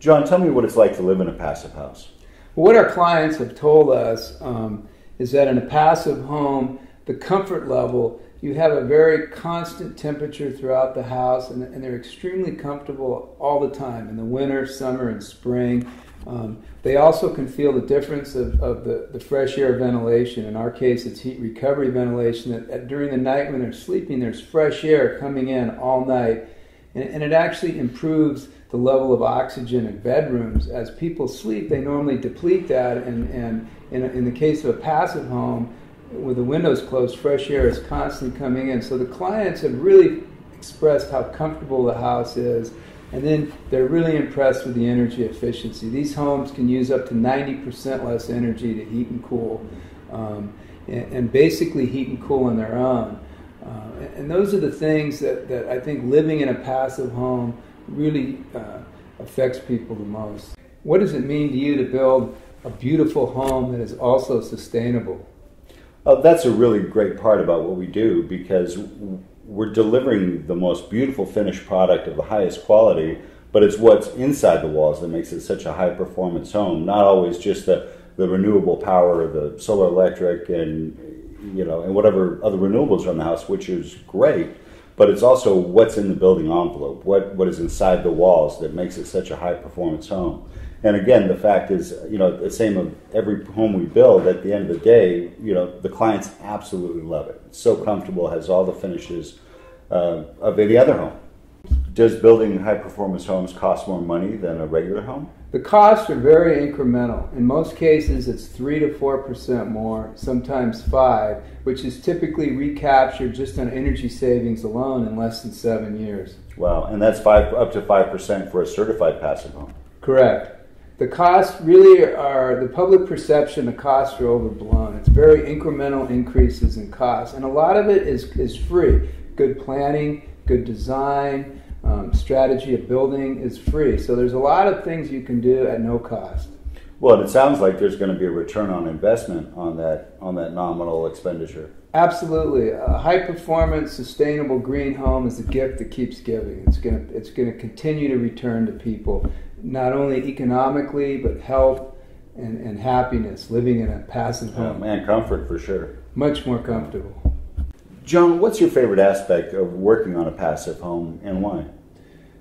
John, tell me what it's like to live in a passive house. What our clients have told us is that in a passive home, the comfort level, you have a very constant temperature throughout the house, and they're extremely comfortable all the time, in the winter, summer, and spring. They also can feel the difference of the fresh air ventilation. In our case, it's heat recovery ventilation. That during the night when they're sleeping, there's fresh air coming in all night, and it actually improves the level of oxygen in bedrooms. As people sleep, they normally deplete that, and in the case of a passive home, with the windows closed, fresh air is constantly coming in. So the clients have really expressed how comfortable the house is, and then they're really impressed with the energy efficiency. These homes can use up to 90% less energy to heat and cool, and basically heat and cool on their own. And those are the things that I think living in a passive home really affects people the most. What does it mean to you to build a beautiful home that is also sustainable? That's a really great part about what we do, because we're delivering the most beautiful finished product of the highest quality, but it's what's inside the walls that makes it such a high-performance home. Not always just the renewable power, the solar electric, and whatever other renewables are in the house, which is great, but it's also what's in the building envelope, what is inside the walls that makes it such a high-performance home. And again, the fact is, the same of every home we build, at the end of the day, the clients absolutely love it. It's so comfortable, has all the finishes of any other home. Does building high-performance homes cost more money than a regular home? The costs are very incremental. In most cases, it's 3 to 4% more, sometimes 5%, which is typically recaptured just on energy savings alone in less than 7 years. Wow, and that's up to 5% for a certified passive home. Correct. The costs really are, the public perception, the costs are overblown. It's very incremental increases in costs, and a lot of it is free. Good planning, good design, strategy of building is free. So there's a lot of things you can do at no cost. Well, and it sounds like there's going to be a return on investment on that nominal expenditure. Absolutely. A high-performance, sustainable green home is a gift that keeps giving. It's going to continue to return to people, not only economically, but health and happiness, living in a passive home. And comfort for sure. Much more comfortable. John, what's your favorite aspect of working on a passive home, and why?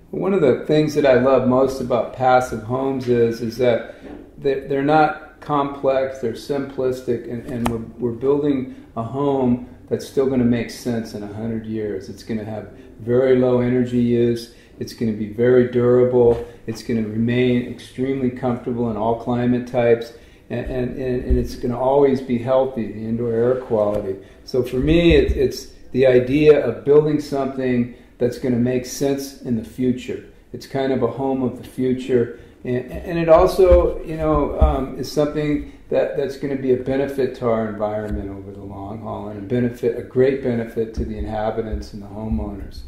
One of the things that I love most about passive homes is that they're not complex, they're simplistic, and we're building a home that's still going to make sense in 100 years. It's going to have very low energy use, it's going to be very durable, it's going to remain extremely comfortable in all climate types, and it's going to always be healthy, the indoor air quality. So for me, it's the idea of building something that's going to make sense in the future. It's kind of a home of the future, and it also, is something that's going to be a benefit to our environment over the long haul, and a great benefit to the inhabitants and the homeowners.